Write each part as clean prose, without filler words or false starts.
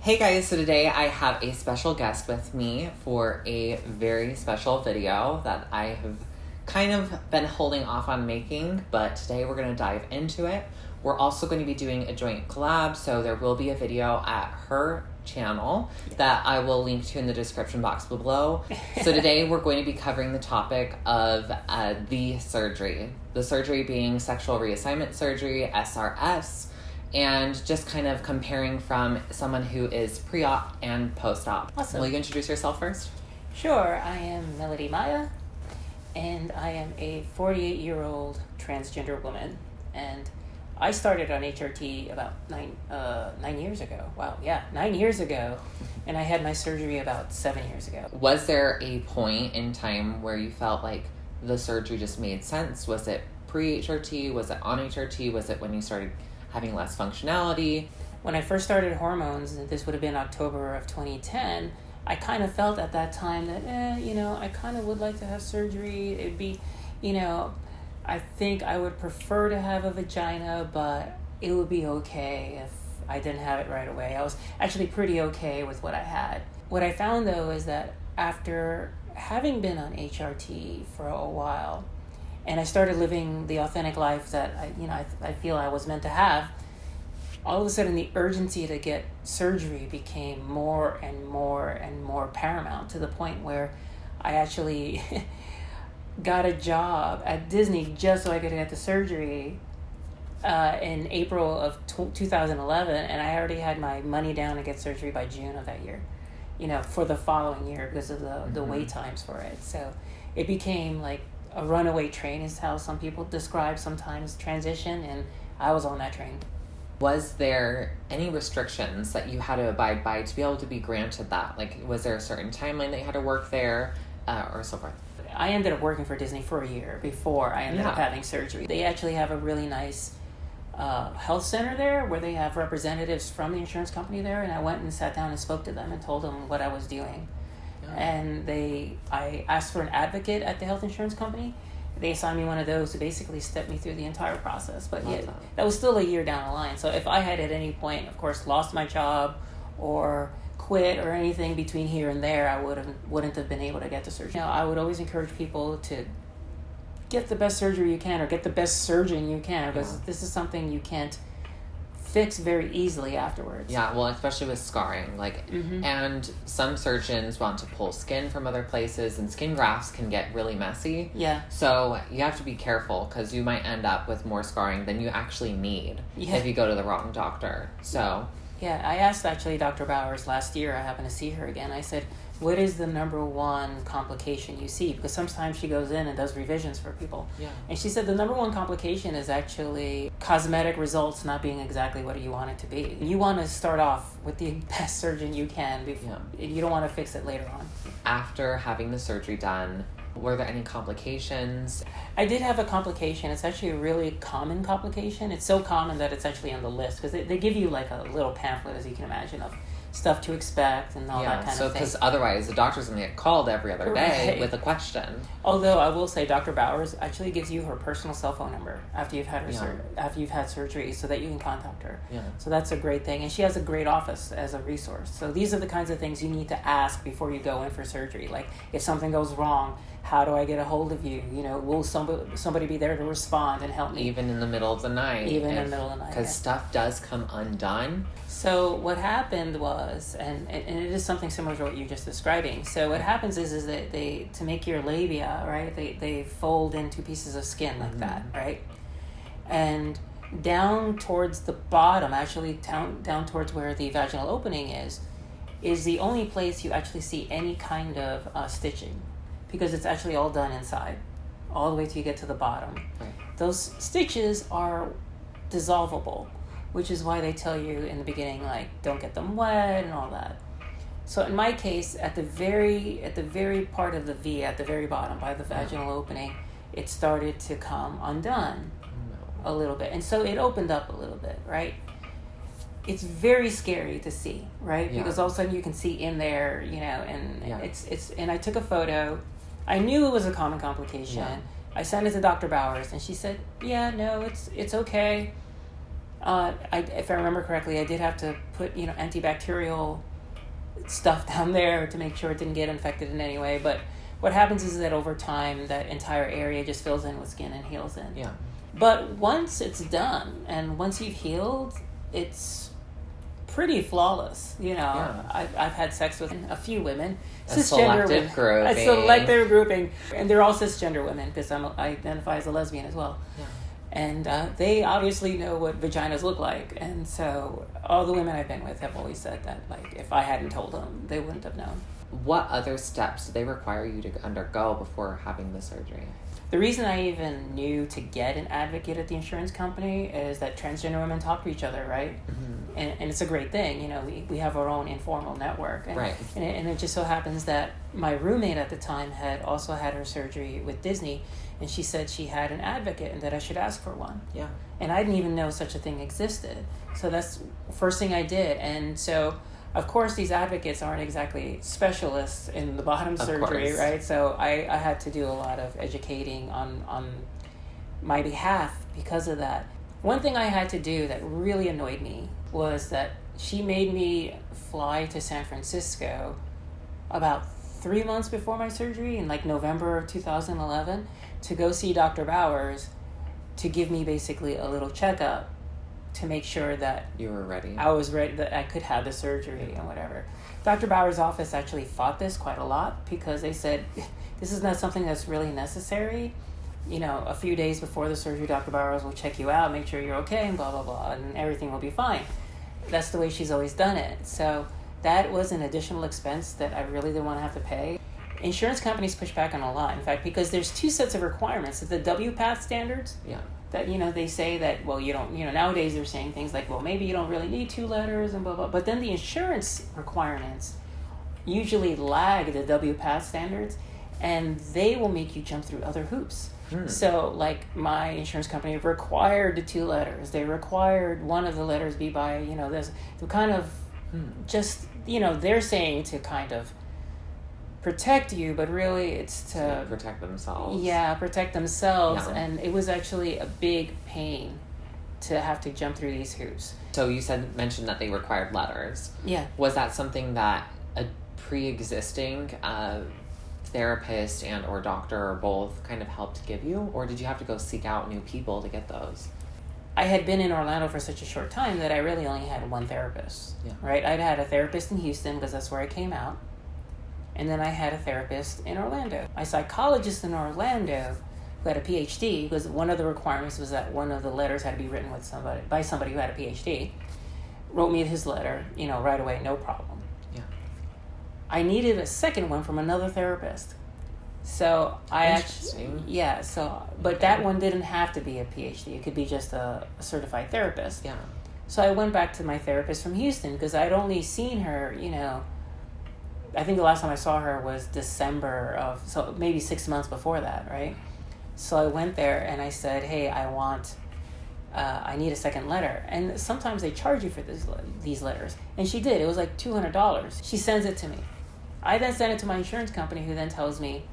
Hey guys, so today I have a special guest with me for a very special video that I have kind of been holding off on making, but today we're going to dive into it. We're also going to be doing a joint collab, so there will be a video at her channel that I will link to in the description box below. So today we're going to be covering the topic of the surgery being sexual reassignment surgery, SRS, and just kind of comparing from someone who is pre-op and post-op. Awesome. Will you introduce yourself first? Sure. I am Maia, and I am a 48-year-old transgender woman, and I started on HRT about 9 years ago. Wow, yeah, 9 years ago, and I had my surgery about 7 years ago. Was there a point in time where you felt like the surgery just made sense? Was it pre-HRT? Was it on HRT? Was it when you started having less functionality? When I first started hormones, and this would have been October of 2010, I kind of felt at that time that, I kind of would like to have surgery. It'd be, I think I would prefer to have a vagina, but it would be okay if I didn't have it right away. I was actually pretty okay with what I had. What I found, though, is that after having been on HRT for a while, and I started living the authentic life that I feel I was meant to have, all of a sudden the urgency to get surgery became more and more and more paramount, to the point where I actually got a job at Disney just so I could get the surgery in April of 2011, and I already had my money down to get surgery by June of that year, for the following year, because of the wait times for it. So it became like a runaway train is how some people describe sometimes transition, and I was on that train. Was there any restrictions that you had to abide by to be able to be granted that? Like, was there a certain timeline that you had to work there, or so forth? I ended up working for Disney for a year before I ended up having surgery. They actually have a really nice health center there where they have representatives from the insurance company there, and I went and sat down and spoke to them and told them what I was doing. And I asked for an advocate at the health insurance company. They assigned me one of those to basically step me through the entire process. But yeah, that was still a year down the line. So if I had at any point, of course, lost my job or quit or anything between here and there, I wouldn't have been able to get the surgery. I would always encourage people to get the best surgery you can, or get the best surgeon you can, because this is something you can't fix very easily afterwards. Yeah, well, especially with scarring, and some surgeons want to pull skin from other places, and skin grafts can get really messy. Yeah. So you have to be careful, because you might end up with more scarring than you actually need if you go to the wrong doctor. So yeah, I asked actually Dr. Bowers last year. I happened to see her again. I said, what is the number one complication you see? Because sometimes she goes in and does revisions for people. Yeah. And she said the number one complication is actually cosmetic results not being exactly what you want it to be. You want to start off with the best surgeon you can before. You don't want to fix it later on. After having the surgery done, were there any complications? I did have a complication. It's actually a really common complication. It's so common that it's actually on the list, because they give you like a little pamphlet, as you can imagine, of stuff to expect and all that kind of thing. Because otherwise the doctor's going to get called every other day with a question. Although I will say Dr. Bowers actually gives you her personal cell phone number after you've had after you've had surgery, so that you can contact her. Yeah. So that's a great thing, and she has a great office as a resource. So these are the kinds of things you need to ask before you go in for surgery. Like, if something goes wrong, how do I get a hold of you? Will somebody be there to respond and help me? Even in the middle of the night. In the middle of the night. Because stuff does come undone. So what happened was, and it is something similar to what you're just describing. So what happens is that they, to make your labia, right, they fold in two pieces of skin like that, right? And down towards the bottom, actually down towards where the vaginal opening is the only place you actually see any kind of stitching, because it's actually all done inside, all the way till you get to the bottom. Right. Those stitches are dissolvable, which is why they tell you in the beginning, like, don't get them wet and all that. So in my case, at the very part of the V, at the very bottom by the vaginal opening, it started to come undone a little bit. And so it opened up a little bit, right? It's very scary to see, right? Yeah. Because all of a sudden you can see in there, and it's and I took a photo. I knew it was a common complication. Yeah. I sent it to Dr. Bowers, and she said, yeah, no, it's okay. If I remember correctly, I did have to put, antibacterial stuff down there to make sure it didn't get infected in any way. But what happens is that over time, that entire area just fills in with skin and heals in. Yeah. But once it's done and once you've healed, it's pretty flawless. Yeah. I've had sex with a few women. A selective grouping. A selective grouping. And they're all cisgender women because I identify as a lesbian as well. Yeah. And they obviously know what vaginas look like. And so all the women I've been with have always said that, like, if I hadn't told them, they wouldn't have known. What other steps do they require you to undergo before having the surgery? The reason I even knew to get an advocate at the insurance company is that transgender women talk to each other, right? Mm-hmm. And it's a great thing. We have our own informal network. And, right. And it just so happens that my roommate at the time had also had her surgery with Disney, and she said she had an advocate and that I should ask for one. Yeah. And I didn't even know such a thing existed. So that's the first thing I did. And so, of course, these advocates aren't exactly specialists in the bottom surgery, right? So I had to do a lot of educating on my behalf because of that. One thing I had to do that really annoyed me was that she made me fly to San Francisco about 3 months before my surgery in like November of 2011 to go see Dr. Bowers to give me basically a little checkup to make sure that you were ready. I was ready, that I could have the surgery and whatever. Dr. Bauer's office actually fought this quite a lot because they said, this is not something that's really necessary. A few days before the surgery, Dr. Bowers will check you out, make sure you're okay, and blah, blah, blah, and everything will be fine. That's the way she's always done it. So that was an additional expense that I really didn't want to have to pay. Insurance companies push back on a lot, in fact, because there's two sets of requirements. The WPATH standards. Yeah. That, they say that, well, you don't, nowadays they're saying things like, well, maybe you don't really need 2 letters and blah, blah. But then the insurance requirements usually lag the WPATH standards, and they will make you jump through other hoops. So, like, my insurance company required the 2 letters. They required one of the letters be by, this, to kind of just, they're saying to kind of protect you, but really it's to protect themselves. Yeah, protect themselves. Yeah. And it was actually a big pain to have to jump through these hoops. So you mentioned that they required letters. Yeah. Was that something that a pre-existing therapist and or doctor or both kind of helped give you, or did you have to go seek out new people to get those? I had been in Orlando for such a short time that I really only had one therapist. Yeah. Right? I'd had a therapist in Houston because that's where I came out. And then I had a therapist in Orlando. My psychologist in Orlando, who had a PhD, because one of the requirements was that one of the letters had to be written by somebody who had a PhD, wrote me his letter, right away, no problem. Yeah. I needed a second one from another therapist. So but that one didn't have to be a PhD. It could be just a certified therapist. Yeah. So I went back to my therapist from Houston because I'd only seen her, I think the last time I saw her was December so maybe 6 months before that, right? So I went there and I said, hey, I need a second letter. And sometimes they charge you for these letters. And she did. It was like $200. She sends it to me. I then send it to my insurance company, who then tells me,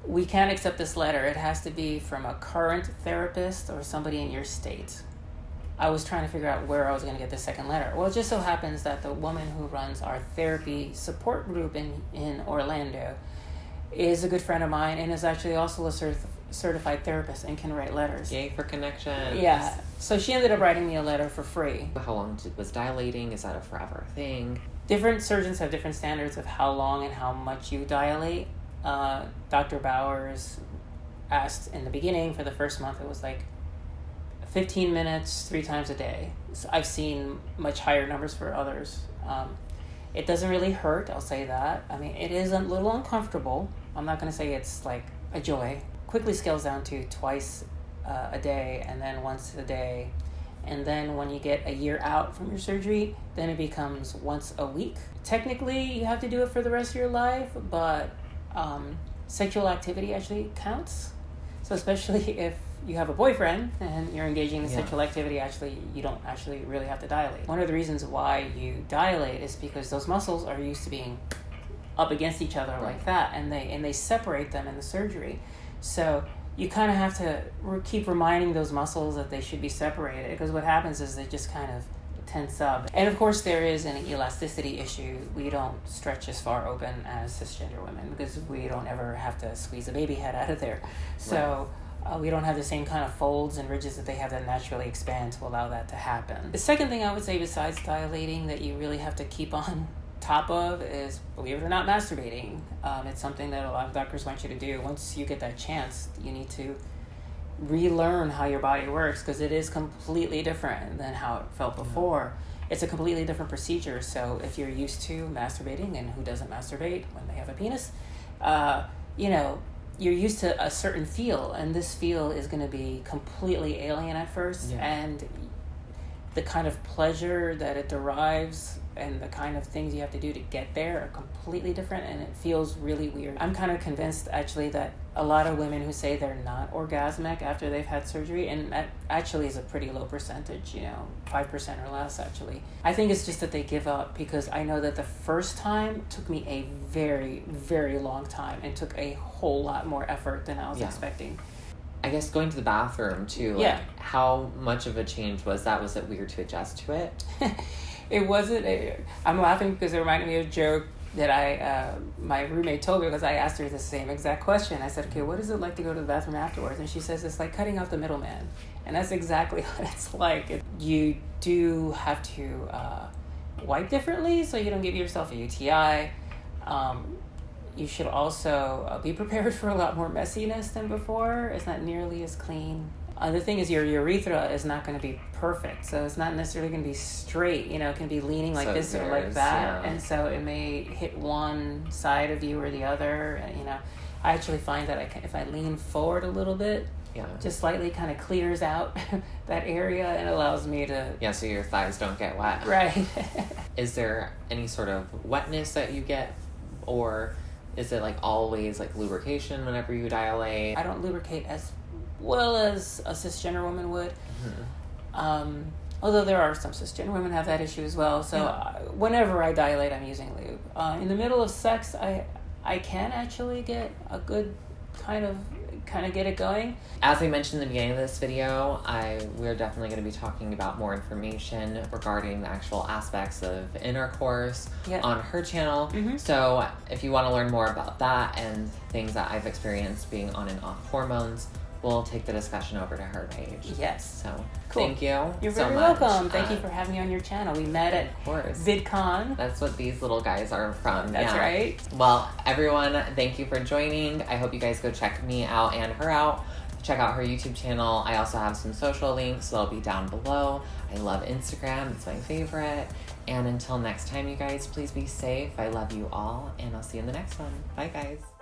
we can't accept this letter. It has to be from a current therapist or somebody in your state. I was trying to figure out where I was going to get the second letter. Well, it just so happens that the woman who runs our therapy support group in Orlando is a good friend of mine and is actually also a certified therapist and can write letters. Yay for connections. Yeah. So she ended up writing me a letter for free. How long was dilating? Is that a forever thing? Different surgeons have different standards of how long and how much you dilate. Dr. Bowers asked in the beginning for the first month, it was like 15 minutes 3 times a day. So I've seen much higher numbers for others. It doesn't really hurt, I'll say that. I mean, it is a little uncomfortable. I'm not going to say it's like a joy. Quickly scales down to twice a day and then once a day. And then when you get a year out from your surgery, then it becomes once a week. Technically, you have to do it for the rest of your life, but sexual activity actually counts. So especially if you have a boyfriend and you're engaging in sexual activity, actually, you don't actually really have to dilate. One of the reasons why you dilate is because those muscles are used to being up against each other like that, and they separate them in the surgery. So you kind of have to keep reminding those muscles that they should be separated, because what happens is they just kind of tense up. And of course there is an elasticity issue. We don't stretch as far open as cisgender women because we don't ever have to squeeze a baby head out of there. So we don't have the same kind of folds and ridges that they have that naturally expand to allow that to happen. The second thing I would say besides dilating that you really have to keep on top of is, believe it or not, masturbating. It's something that a lot of doctors want you to do. Once you get that chance, you need to relearn how your body works, because it is completely different than how it felt before. It's a completely different procedure. So if you're used to masturbating, and who doesn't masturbate when they have a penis, you know, you're used to a certain feel, and this feel is going to be completely alien at first. And the kind of pleasure that it derives and the kind of things you have to do to get there are completely different, and it feels really weird. I'm kind of convinced actually that a lot of women who say they're not orgasmic after they've had surgery, and that actually is a pretty low percentage, 5% or less actually. I think it's just that they give up, because I know that the first time took me a very, very long time and took a whole lot more effort than I was expecting. I guess going to the bathroom too, how much of a change was that? Was it weird to adjust to it? It wasn't. I'm laughing because it reminded me of a joke that my roommate told me, because I asked her the same exact question. I said, okay, what is it like to go to the bathroom afterwards? And she says, it's like cutting out the middleman. And that's exactly what it's like. You do have to wipe differently so you don't give yourself a UTI. You should also be prepared for a lot more messiness than before. It's not nearly as clean. The thing is, your urethra is not going to be perfect, so it's not necessarily going to be straight. It can be leaning like this or like that, and so it may hit one side of you or the other. I actually find that if I lean forward a little bit, just slightly, kind of clears out that area and allows me to... so your thighs don't get wet. Right. Is there any sort of wetness that you get, or is it like always like lubrication whenever you dilate? I don't lubricate as well as a cisgender woman would. Although there are some cisgender women have that issue as well. So whenever I dilate, I'm using lube. In the middle of sex, I can actually get a good kind of get it going. As I mentioned in the beginning of this video, we're definitely going to be talking about more information regarding the actual aspects of intercourse on her channel. So if you want to learn more about that and things that I've experienced being on and off hormones, we'll take the discussion over to her page. Yes. So cool. Thank you. You're very welcome. Thank you for having me on your channel. We met at VidCon. That's what these little guys are from. That's right. Well, everyone, thank you for joining. I hope you guys go check me out and her out. Check out her YouTube channel. I also have some social links, so they'll be down below. I love Instagram. It's my favorite. And until next time, you guys, please be safe. I love you all, and I'll see you in the next one. Bye, guys.